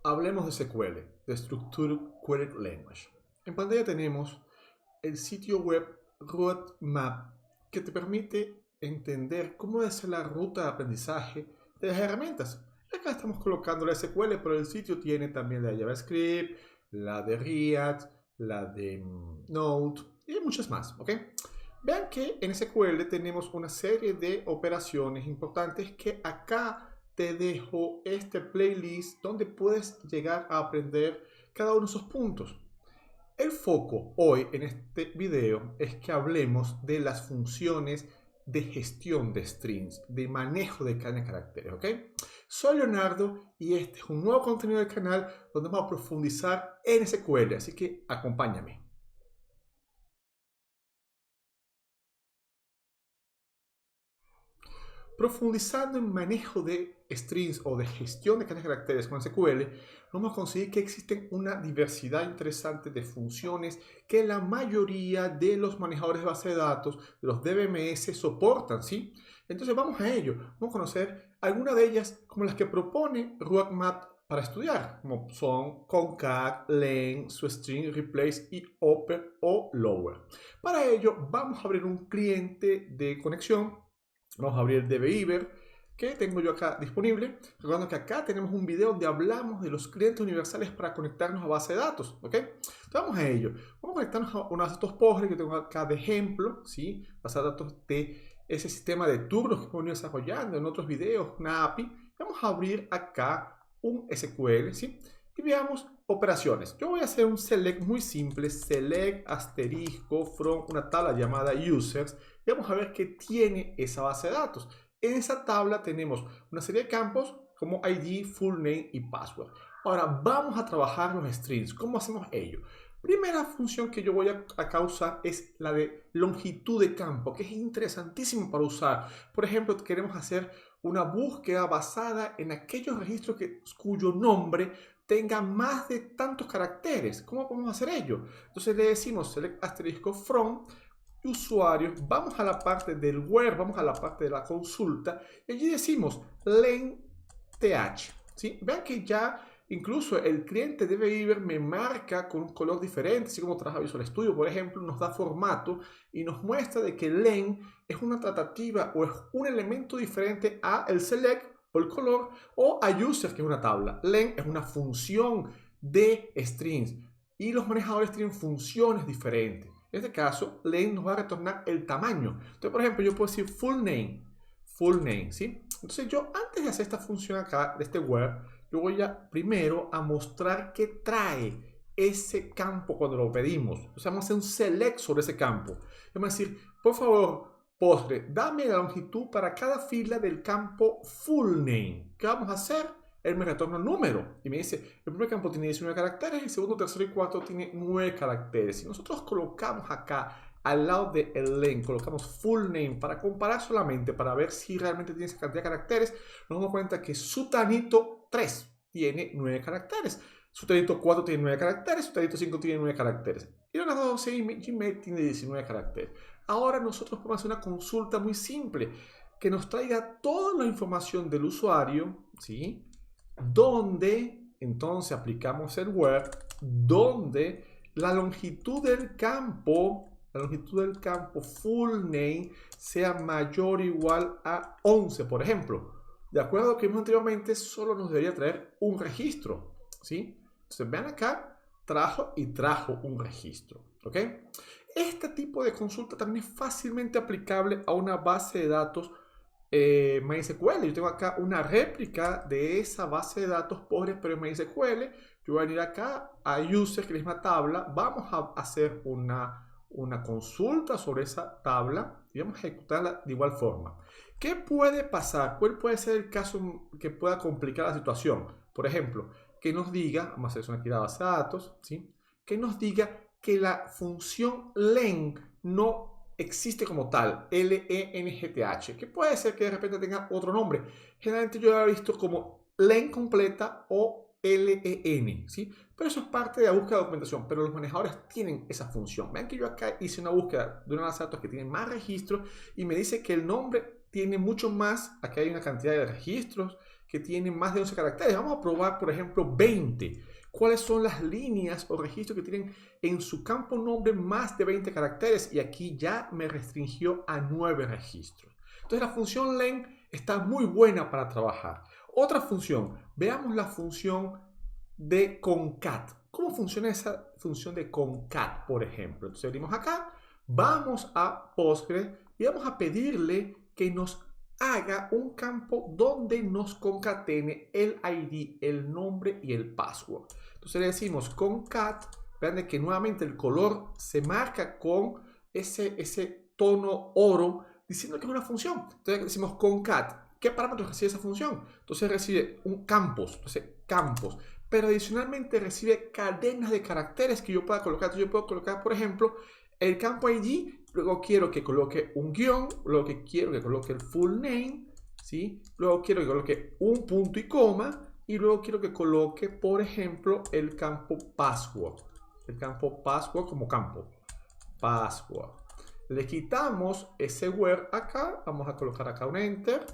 Hablemos de SQL, de Structured Query Language. En pantalla tenemos el sitio web Roadmap, que te permite entender cómo debe ser la ruta de aprendizaje de las herramientas. Acá estamos colocando la SQL, pero el sitio tiene también la de JavaScript, la de React, la de Node y muchas más, ¿ok? Vean que en SQL tenemos una serie de operaciones importantes que acá te dejo este playlist donde puedes llegar a aprender cada uno de esos puntos. El foco hoy en este video es que hablemos de las funciones de gestión de strings, de manejo de cadena de caracteres, ¿ok? Soy Leonardo y este es un nuevo contenido del canal donde vamos a profundizar en SQL, así que acompáñame. Profundizando en manejo de strings o de gestión de cadenas de caracteres con SQL, vamos a conseguir que existen una diversidad interesante de funciones que la mayoría de los manejadores de base de datos, de los DBMS, soportan, ¿sí? Entonces vamos a ello. Vamos a conocer algunas de ellas como las que propone Roadmap para estudiar, como son concat, len, string, replace y upper o lower. Para ello vamos a abrir un cliente de conexión. Vamos a abrir dbeaver, que tengo yo acá disponible. Recordando que acá tenemos un video donde hablamos de los clientes universales para conectarnos a base de datos, ¿ok? Entonces vamos a ello. Vamos a conectarnos a una base de datos Postgres que tengo acá de ejemplo, ¿sí? Base de datos de ese sistema de turnos que hemos venido desarrollando en otros videos, una API. Vamos a abrir acá un SQL, ¿sí? Y veamos operaciones. Yo voy a hacer un select muy simple, select asterisco from una tabla llamada users. Y vamos a ver qué tiene esa base de datos. En esa tabla tenemos una serie de campos como ID, full name y password. Ahora vamos a trabajar los strings. ¿Cómo hacemos ello? Primera función que yo voy a usar es la de longitud de campo, que es interesantísimo para usar. Por ejemplo, queremos hacer una búsqueda basada en aquellos registros cuyo nombre tenga más de tantos caracteres. ¿Cómo podemos hacer ello? Entonces le decimos select asterisco from usuarios, vamos a la parte del where, vamos a la parte de la consulta y allí decimos len th, ¿sí? Vean que ya incluso el cliente de Beaver me marca con un color diferente, así como trabaja Visual Studio, por ejemplo, nos da formato y nos muestra de que len es una tratativa o es un elemento diferente a el select o el color o a user, que es una tabla. Len es una función de strings y los manejadores tienen funciones diferentes. En este caso, len nos va a retornar el tamaño. Entonces, por ejemplo, yo puedo decir full name, ¿sí? Entonces yo, antes de hacer esta función acá, de este where, yo voy a primero a mostrar qué trae ese campo cuando lo pedimos. O sea, vamos a hacer un select sobre ese campo. Vamos a decir, por favor, Postgre, dame la longitud para cada fila del campo full name. ¿Qué vamos a hacer? Él me retorna un número y me dice, el primer campo tiene 19 caracteres, el segundo, tercero y cuarto tiene 9 caracteres. Si nosotros colocamos acá al lado de el len, colocamos full name para comparar solamente, para ver si realmente tiene esa cantidad de caracteres, nos damos cuenta que Sutanito 3 tiene 9 caracteres, Sutanito 4 tiene 9 caracteres, Sutanito 5 tiene 9 caracteres y Leonardo 12 y Gmail tiene 19 caracteres. Ahora nosotros podemos hacer una consulta muy simple que nos traiga toda la información del usuario, ¿sí? Donde entonces aplicamos el where, donde la longitud del campo full name sea mayor o igual a 11, por ejemplo. De acuerdo a lo que vimos anteriormente, solo nos debería traer un registro, ¿sí? Entonces vean acá, trajo un registro, ¿ok? Este tipo de consulta también es fácilmente aplicable a una base de datos MySQL. Yo tengo acá una réplica de esa base de datos Postgres, pero en MySQL. Yo voy a venir acá a User, que es la misma tabla. Vamos a hacer una consulta sobre esa tabla y vamos a ejecutarla de igual forma. ¿Qué puede pasar? ¿Cuál puede ser el caso que pueda complicar la situación? Por ejemplo, que nos diga, vamos a seleccionar aquí la base de datos, ¿sí? Que nos diga que la función len no existe como tal, length, que puede ser que de repente tenga otro nombre. Generalmente yo lo he visto como len completa o len, ¿sí? Pero eso es parte de la búsqueda de documentación, pero los manejadores tienen esa función. Vean que yo acá hice una búsqueda de una base de datos que tiene más registros y me dice que el nombre tiene mucho más, aquí hay una cantidad de registros que tienen más de 11 caracteres. Vamos a probar, por ejemplo, 20. ¿Cuáles son las líneas o registros que tienen en su campo nombre más de 20 caracteres? Y aquí ya me restringió a 9 registros. Entonces la función len está muy buena para trabajar. Otra función, veamos la función de concat. ¿Cómo funciona esa función de concat, por ejemplo? Entonces venimos acá, vamos a Postgres y vamos a pedirle que nos haga un campo donde nos concatene el ID, el nombre y el password. Entonces le decimos concat, vean que nuevamente el color se marca con ese tono oro, diciendo que es una función. Entonces decimos concat. ¿Qué parámetros recibe esa función? Entonces recibe un campos, pero adicionalmente recibe cadenas de caracteres que yo pueda colocar. Entonces yo puedo colocar, por ejemplo, el campo ID, luego quiero que coloque un guión, luego que quiero que coloque el full name, ¿sí? Luego quiero que coloque un punto y coma, y luego quiero que coloque, por ejemplo, el campo password. El campo password como campo. Password. Le quitamos ese where acá, vamos a colocar acá un enter,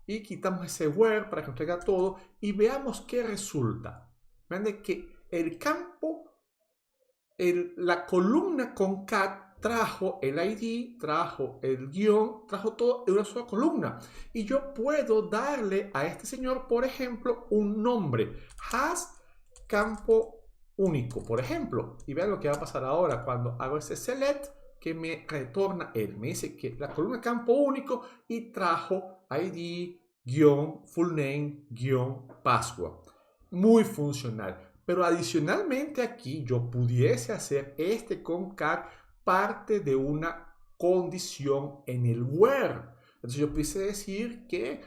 y quitamos ese where para que nos traiga todo, y veamos qué resulta. Vean de que el campo, la columna concat trajo el ID, trajo el guión, trajo todo en una sola columna. Y yo puedo darle a este señor, por ejemplo, un nombre. Has campo único, por ejemplo. Y vean lo que va a pasar ahora cuando hago ese select, que me retorna él. Me dice que la columna campo único y trajo ID, guión, full name, guión, password. Muy funcional. Pero adicionalmente aquí yo pudiese hacer este concat parte de una condición en el where. Entonces yo pudiese decir que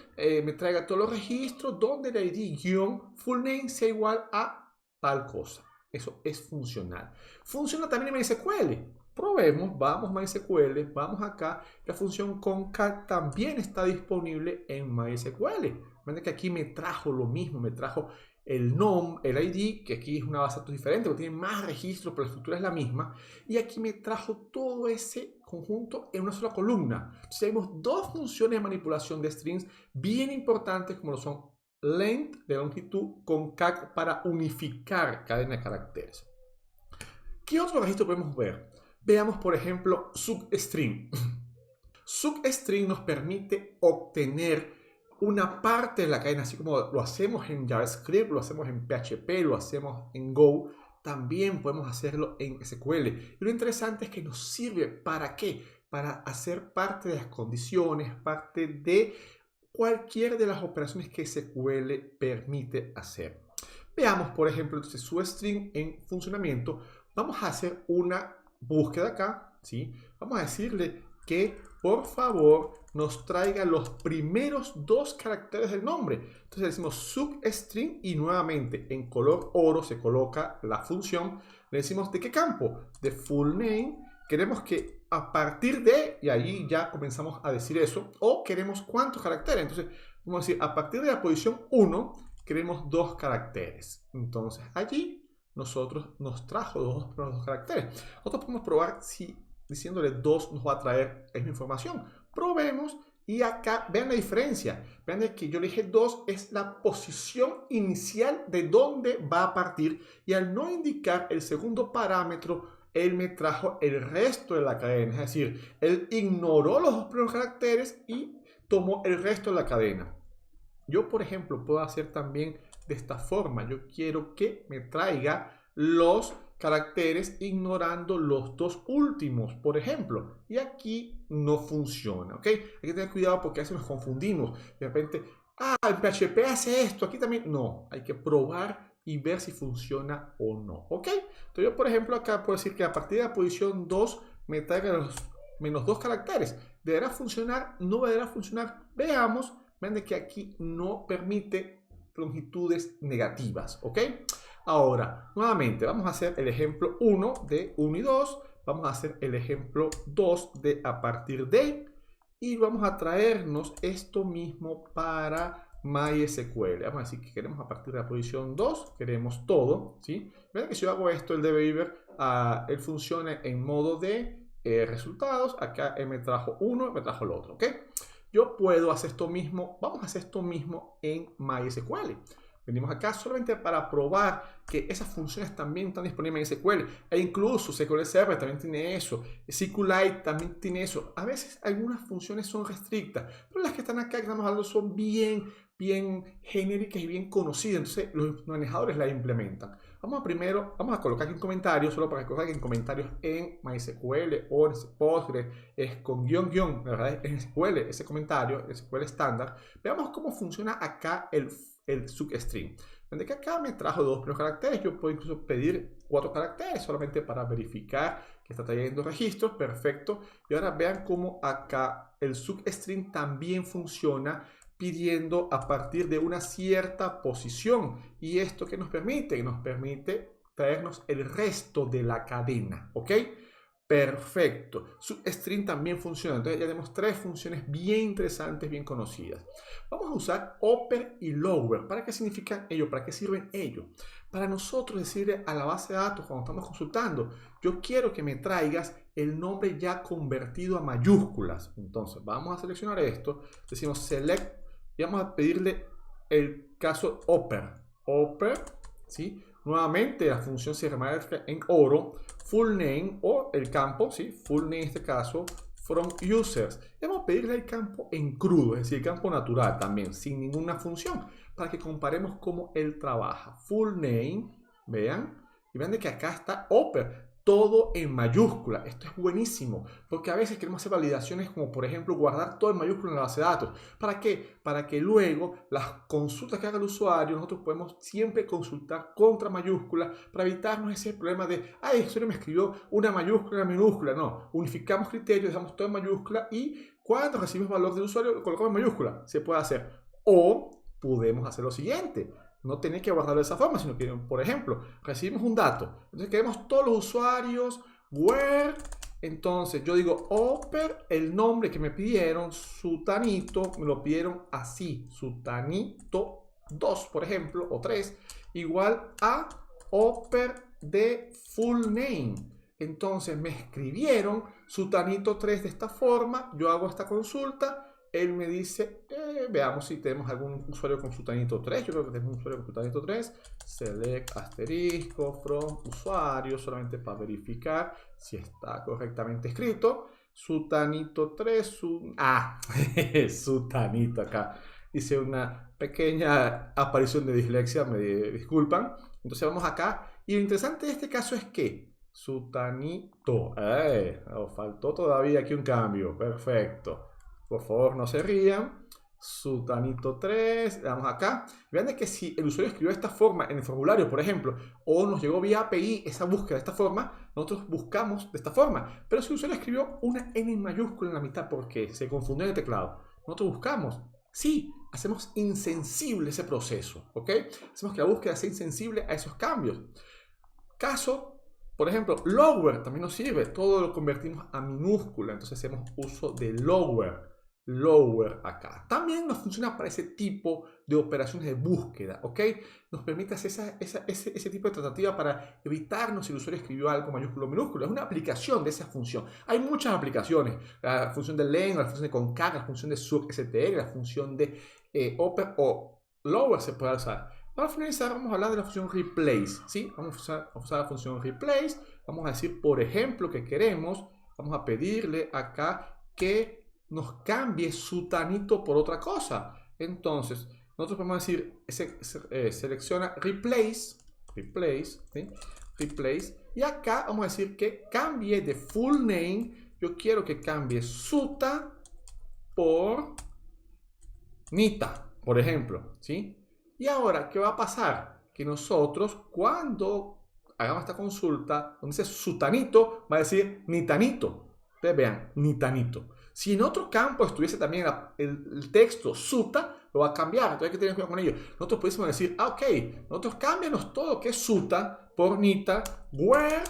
me traiga todos los registros donde el ID-full name sea igual a tal cosa. Eso es funcional. Funciona también en MySQL. Probemos, vamos MySQL, vamos acá. La función concat también está disponible en MySQL. Ven que aquí me trajo lo mismo, me trajo el nombre, el ID, que aquí es una base de datos diferente, porque tiene más registros, pero la estructura es la misma. Y aquí me trajo todo ese conjunto en una sola columna. Entonces tenemos dos funciones de manipulación de strings bien importantes, como lo son length de longitud, concat para unificar cadena de caracteres. ¿Qué otro registro podemos ver? Veamos, por ejemplo, substring. Substring nos permite obtener una parte de la cadena, así como lo hacemos en JavaScript, lo hacemos en PHP, lo hacemos en Go, también podemos hacerlo en SQL. Y lo interesante es que nos sirve ¿para qué? Para hacer parte de las condiciones, parte de cualquier de las operaciones que SQL permite hacer. Veamos, por ejemplo, entonces substring en funcionamiento. Vamos a hacer una búsqueda acá, ¿sí? Vamos a decirle que por favor nos traiga los primeros dos caracteres del nombre. Entonces decimos substring y nuevamente en color oro se coloca la función. Le decimos ¿de qué campo? De full name. Queremos que a partir de, y ahí ya comenzamos a decir eso, o queremos cuántos caracteres. Entonces vamos a decir a partir de la posición 1 queremos 2 caracteres. Entonces allí nosotros nos trajo los dos caracteres. Nosotros podemos probar si diciéndole 2 nos va a traer esa información. Probemos y acá vean la diferencia. Vean que yo le dije 2 es la posición inicial de dónde va a partir y al no indicar el segundo parámetro, él me trajo el resto de la cadena. Es decir, él ignoró los dos primeros caracteres y tomó el resto de la cadena. Yo, por ejemplo, puedo hacer también de esta forma. Yo quiero que me traiga los caracteres ignorando los dos últimos, por ejemplo. Y aquí no funciona, ¿ok? Hay que tener cuidado porque a veces nos confundimos. De repente, en PHP hace esto, aquí también. No, hay que probar y ver si funciona o no, ¿ok? Entonces yo, por ejemplo, acá puedo decir que a partir de la posición 2 me traiga los menos 2 caracteres. ¿Deberá funcionar? ¿No deberá funcionar? Veamos. Ven que aquí no permite longitudes negativas, ¿ok? Ahora, nuevamente, vamos a hacer el ejemplo 1 de 1 y 2. Vamos a hacer el ejemplo 2 de a partir de. Y vamos a traernos esto mismo para MySQL. Vamos a decir que queremos a partir de la posición 2, queremos todo, ¿sí? Ven que si yo hago esto, el dbehavior, él funciona en modo de resultados. Acá él me trajo uno, me trajo el otro, ¿ok? yo puedo hacer esto mismo. Vamos a hacer esto mismo en MySQL. Venimos acá solamente para probar que esas funciones también están disponibles en SQL. E incluso SQL Server también tiene eso. SQLite también tiene eso. A veces algunas funciones son restrictas, pero las que están acá que estamos hablando son bien genéricas y bien conocidas. Entonces los manejadores las implementan. Vamos a colocar aquí un comentario, solo para que coloquen en comentarios en MySQL o en Postgres, es con guión, la verdad es en SQL, ese comentario, SQL estándar. Veamos cómo funciona acá el substring. Donde que acá me trajo 2 primeros caracteres, yo puedo incluso pedir 4 caracteres solamente para verificar que está trayendo registros, perfecto. Y ahora vean cómo acá el substring también funciona pidiendo a partir de una cierta posición. ¿Y esto qué nos permite? Nos permite traernos el resto de la cadena, ¿ok? Perfecto. Substring también funciona. Entonces ya tenemos 3 funciones bien interesantes, bien conocidas. Vamos a usar upper y lower. ¿Para qué significan ello? ¿Para qué sirven ellos? Para nosotros decirle a la base de datos cuando estamos consultando, yo quiero que me traigas el nombre ya convertido a mayúsculas. Entonces vamos a seleccionar esto. Decimos select y vamos a pedirle el caso upper. Upper, ¿sí? Nuevamente la función se remarca en oro, full name o el campo, ¿sí? Full name en este caso, from users. Y vamos a pedirle el campo en crudo, es decir, el campo natural también, sin ninguna función, para que comparemos cómo él trabaja. Full name, vean, y vean de que acá está upper, todo en mayúscula. Esto es buenísimo, porque a veces queremos hacer validaciones como por ejemplo guardar todo en mayúscula en la base de datos. ¿Para qué? Para que luego las consultas que haga el usuario nosotros podemos siempre consultar contra mayúscula para evitarnos ese problema de, el usuario me escribió una mayúscula, una minúscula. No, unificamos criterios, dejamos todo en mayúscula y cuando recibimos valor del usuario lo colocamos en mayúscula. Se puede hacer. O podemos hacer lo siguiente. No tener que guardarlo de esa forma, sino que, por ejemplo, recibimos un dato. Entonces queremos todos los usuarios, where, entonces yo digo upper, el nombre que me pidieron, sutanito, me lo pidieron así, sutanito 2, por ejemplo, o 3, igual a upper de full name. Entonces me escribieron sutanito 3 de esta forma, yo hago esta consulta. Él me dice, veamos si tenemos algún usuario con sutanito 3. Yo creo que tenemos un usuario con sutanito 3. Select asterisco from usuario, solamente para verificar si está correctamente escrito. Sutanito 3, sutanito acá. Hice una pequeña aparición de dislexia, me disculpan. Entonces vamos acá. Y lo interesante de este caso es que sutanito, faltó todavía aquí un cambio, perfecto. Por favor, no se rían. Sutanito 3, le damos acá. Vean de que si el usuario escribió de esta forma en el formulario, por ejemplo, o nos llegó vía API esa búsqueda de esta forma, nosotros buscamos de esta forma. Pero si el usuario escribió una N mayúscula en la mitad porque se confundió en el teclado, nosotros buscamos. Sí, hacemos insensible ese proceso, ¿ok? Hacemos que la búsqueda sea insensible a esos cambios. Caso, por ejemplo, lower también nos sirve. Todo lo convertimos a minúscula, entonces hacemos uso de lower acá. También nos funciona para ese tipo de operaciones de búsqueda, ¿ok? Nos permite hacer ese tipo de tratativa para evitarnos si el usuario escribió algo mayúsculo o minúsculo. Es una aplicación de esa función. Hay muchas aplicaciones. La función de len, la función de concat, la función de substr, la función de upper o lower se puede usar. Para finalizar, vamos a hablar de la función replace, ¿sí? Vamos a usar la función replace. Vamos a decir, por ejemplo, que queremos, vamos a pedirle acá que nos cambie sutanito por otra cosa. Entonces, nosotros podemos decir, selecciona replace, ¿sí? Replace, y acá vamos a decir que cambie de full name. Yo quiero que cambie suta por nita, por ejemplo, ¿sí? Y ahora, ¿qué va a pasar? Que nosotros, cuando hagamos esta consulta, donde dice sutanito, va a decir nitanito. Ustedes vean, nitanito. Si en otro campo estuviese también el texto suta, lo va a cambiar. Entonces hay que tener cuidado con ello. Nosotros pudiésemos decir, ok, nosotros cámbianos todo que es suta por nita, where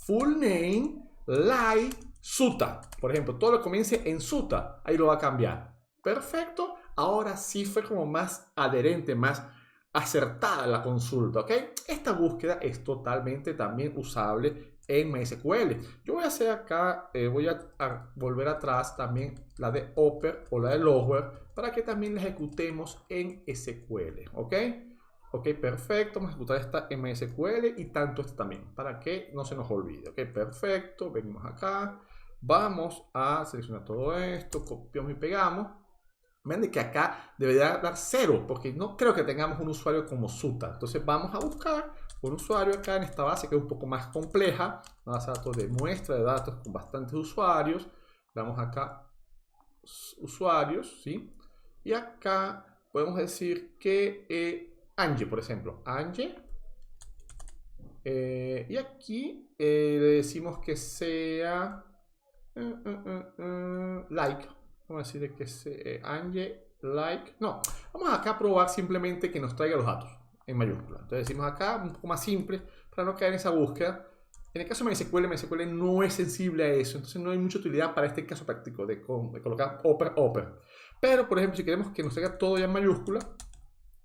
full name, like, suta. Por ejemplo, todo lo que comience en suta, ahí lo va a cambiar. Perfecto. Ahora sí fue como más adherente, más acertada la consulta, ¿ok? Esta búsqueda es totalmente también usable en MySQL. Yo voy a hacer acá, voy a volver atrás también la de upper o la de lower para que también la ejecutemos en SQL, ¿ok? Ok, perfecto, vamos a ejecutar esta en MySQL y tanto esta también, para que no se nos olvide, ok, perfecto, venimos acá, vamos a seleccionar todo esto, copiamos y pegamos. Vean de que acá debería dar 0, porque no creo que tengamos un usuario como Suta. Entonces vamos a buscar un usuario acá en esta base que es un poco más compleja, una base de datos de muestra de datos con bastantes usuarios. Damos acá usuarios, ¿sí? Y acá podemos decir que Angie, por ejemplo, Angie. Y aquí le decimos que sea like. Vamos a decir que sea Angie like. No, vamos acá a probar simplemente que nos traiga los datos en mayúscula. Entonces decimos acá un poco más simple para no caer en esa búsqueda. En el caso de MySQL no es sensible a eso, entonces no hay mucha utilidad para este caso práctico de colocar upper. Pero, por ejemplo, si queremos que nos traiga todo ya en mayúscula,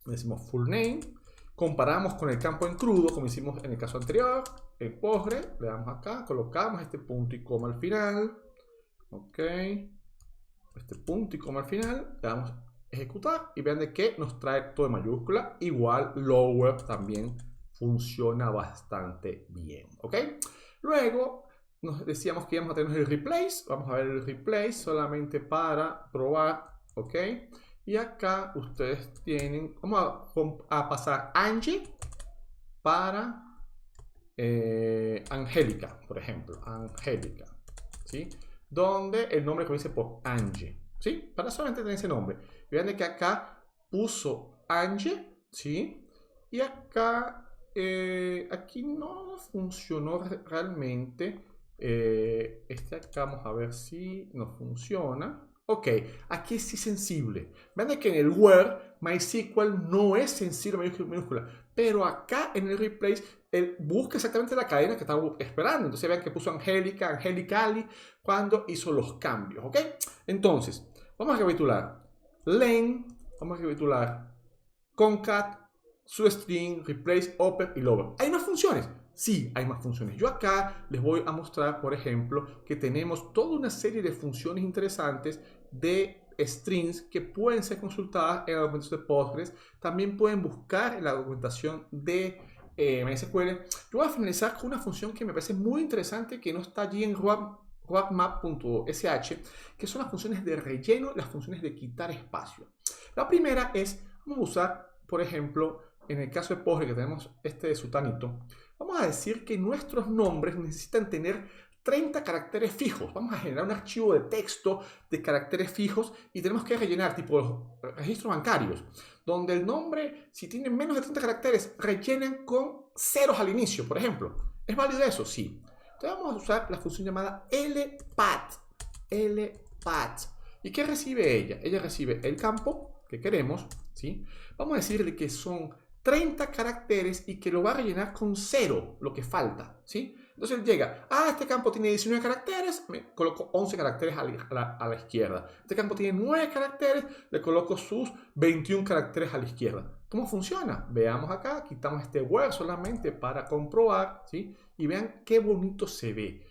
decimos full name, comparamos con el campo en crudo, como hicimos en el caso anterior, en Postgre, le damos acá, colocamos este punto y coma al final, ok, este punto y coma al final, le damos ejecutar y vean de que nos trae todo en mayúscula, igual lower también funciona bastante bien, ok. Luego nos decíamos que íbamos a tener el replace, vamos a ver el replace solamente para probar, ok. Y acá ustedes tienen, vamos a pasar Angie para Angélica, por ejemplo, Angélica, ¿sí? Donde el nombre comienza por Angie, ¿sí? Para solamente tener ese nombre. Vean que acá puso Angie, ¿sí? Y acá, aquí no funcionó realmente. Este acá vamos a ver si no funciona. Ok, aquí sí sensible. Vean que en el where MySQL no es sensible minúscula, pero acá en el replace él busca exactamente la cadena que estaba esperando. Entonces vean que puso Angélica, Angelicali cuando hizo los cambios, ¿ok? Entonces, vamos a recapitular. Len, vamos a recapitular concat, substring, replace, upper y lower. ¿Hay más funciones? Sí, hay más funciones. Yo acá les voy a mostrar, por ejemplo, que tenemos toda una serie de funciones interesantes de strings que pueden ser consultadas en la documentación de Postgres. También pueden buscar en la documentación de MySQL. Yo voy a finalizar con una función que me parece muy interesante que no está allí en roadmap.sh, que son las funciones de relleno y las funciones de quitar espacio. La primera es, vamos a usar, por ejemplo, en el caso de Postgres que tenemos este de Sutanito, vamos a decir que nuestros nombres necesitan tener 30 caracteres fijos. Vamos a generar un archivo de texto de caracteres fijos y tenemos que rellenar tipo los registros bancarios, donde el nombre, si tiene menos de 30 caracteres, rellenen con ceros al inicio, por ejemplo. ¿Es válido eso? Sí. Entonces vamos a usar la función llamada lpat. ¿Y qué recibe ella? Ella recibe el campo que queremos, ¿sí? Vamos a decirle que son 30 caracteres y que lo va a rellenar con 0, lo que falta, ¿sí? Entonces él llega, este campo tiene 19 caracteres, me coloco 11 caracteres a la izquierda. Este campo tiene 9 caracteres, le coloco sus 21 caracteres a la izquierda. ¿Cómo funciona? Veamos acá, quitamos este where solamente para comprobar, ¿sí? Y vean qué bonito se ve.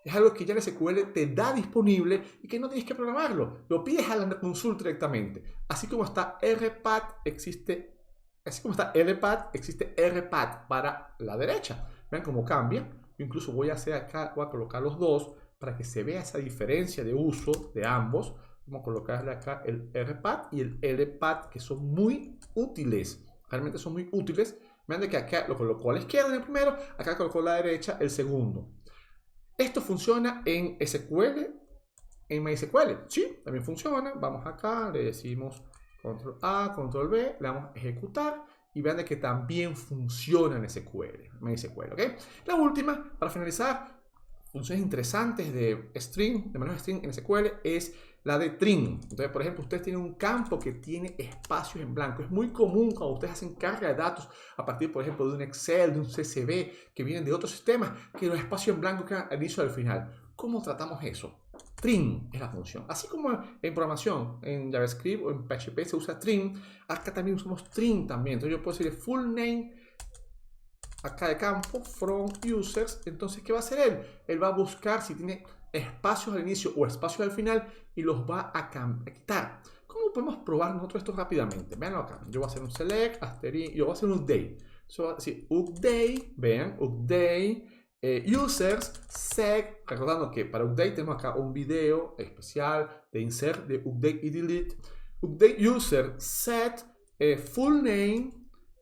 Es algo que ya el SQL te da disponible y que no tienes que programarlo. Lo pides a la consulta directamente. Así como está rpat, existe rpat para la derecha. Vean cómo cambia. Yo incluso voy a hacer acá, voy a colocar los dos para que se vea esa diferencia de uso de ambos. Vamos a colocarle acá el rpat y el lpat, que son muy útiles. Realmente son muy útiles. Vean de que acá lo colocó a la izquierda en el primero, acá colocó a la derecha el segundo. Esto funciona en SQL, en MySQL. Sí, también funciona. Vamos acá, le decimos Control A, Control B, le damos a ejecutar y vean de que también funciona en SQL, MySQL, ¿ok? La última, para finalizar, funciones interesantes de string, de manejo de string en SQL, es la de trim. Entonces, por ejemplo, ustedes tienen un campo que tiene espacios en blanco. Es muy común cuando ustedes hacen carga de datos a partir, por ejemplo, de un Excel, de un CSV, que vienen de otros sistemas, que los espacios en blanco quedan al inicio y al final. ¿Cómo tratamos eso? Trim es la función. Así como en programación, en JavaScript o en PHP se usa trim, acá también usamos trim también. Entonces yo puedo decir full name acá de campo, from users. Entonces, ¿qué va a hacer él? Él va a buscar si tiene espacios al inicio o espacios al final y los va a quitar. ¿Cómo podemos probar nosotros esto rápidamente? Veanlo acá. Yo voy a hacer un select, asterisco, yo voy a hacer un update. So, así, update, vean, update, users, seg, recordando que para update tenemos acá un video especial de insert, de update y delete. Update user, set, full name,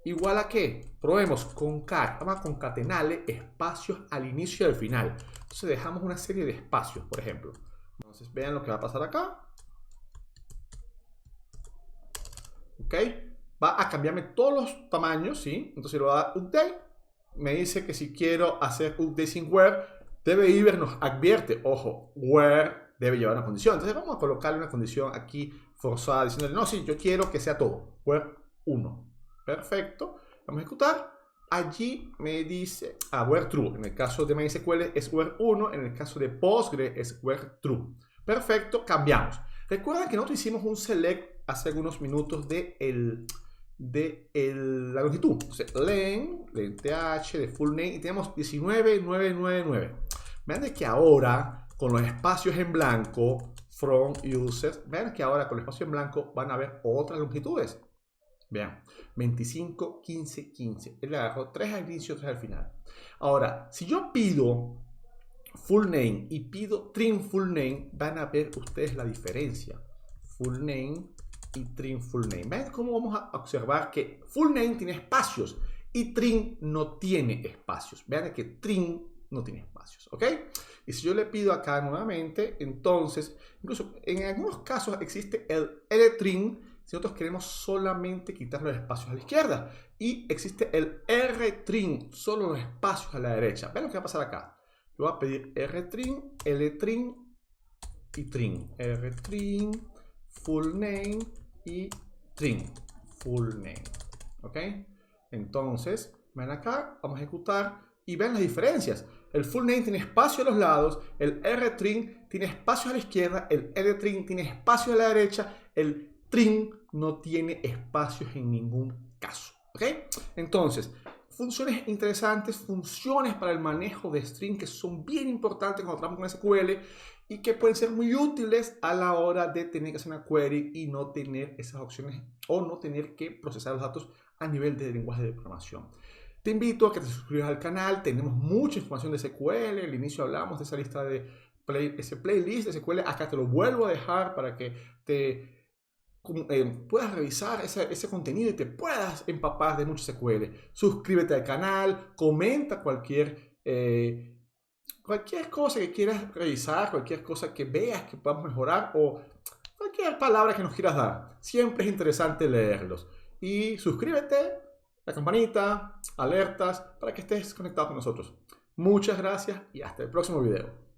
igual a qué? Probemos concat, vamos a concatenarle espacios al inicio y al final. Entonces dejamos una serie de espacios, por ejemplo. Entonces vean lo que va a pasar acá. ¿Ok? Va a cambiarme todos los tamaños, ¿sí? Entonces le voy a dar update. Me dice que si quiero hacer update sin where, debe ir, nos advierte, ojo, where debe llevar una condición. Entonces vamos a colocarle una condición aquí forzada, diciéndole, no, sí, yo quiero que sea todo, where 1. Perfecto. Vamos a ejecutar. Allí me dice, where true. En el caso de MySQL es where 1, en el caso de Postgre es where true. Perfecto, cambiamos. Recuerden que nosotros hicimos un select hace algunos minutos de la longitud. Entonces, len th de full name y tenemos 19999. Vean de que ahora con los espacios en blanco from users, vean que ahora con los espacios en blanco van a haber otras longitudes. Vean, 25, 15, 15. Él agarró 3 al inicio, 3 al final. Ahora, si yo pido full name y pido trim full name, van a ver ustedes la diferencia. Full name y trim full name. ¿Ven cómo vamos a observar que full name tiene espacios y trim no tiene espacios? Vean que trim no tiene espacios, ¿ok? Y si yo le pido acá nuevamente, entonces, incluso en algunos casos existe el ltrim si nosotros queremos solamente quitar los espacios a la izquierda. Y existe el rtrim, solo los espacios a la derecha. Vean lo que va a pasar acá. Yo voy a pedir rtrim, ltrim y trim. Rtrim, full name y trim, full name. ¿Ok? Entonces, ven acá, vamos a ejecutar y ven las diferencias. El full name tiene espacio a los lados, el rtrim tiene espacio a la izquierda, el ltrim tiene espacio a la derecha, el trim no tiene espacios en ningún caso. ¿Ok? Entonces, funciones interesantes, funciones para el manejo de string que son bien importantes cuando trabajamos con SQL y que pueden ser muy útiles a la hora de tener que hacer una query y no tener esas opciones o no tener que procesar los datos a nivel de lenguaje de programación. Te invito a que te suscribas al canal, tenemos mucha información de SQL, al inicio hablamos de esa lista de ese playlist de SQL, acá te lo vuelvo a dejar para que te puedas revisar ese contenido y te puedas empapar de mucho SQL. Suscríbete al canal, comenta cualquier cosa que quieras revisar, cualquier cosa que veas que podamos mejorar o cualquier palabra que nos quieras dar. Siempre es interesante leerlos. Y suscríbete, la campanita, alertas, para que estés conectado con nosotros. Muchas gracias y hasta el próximo video.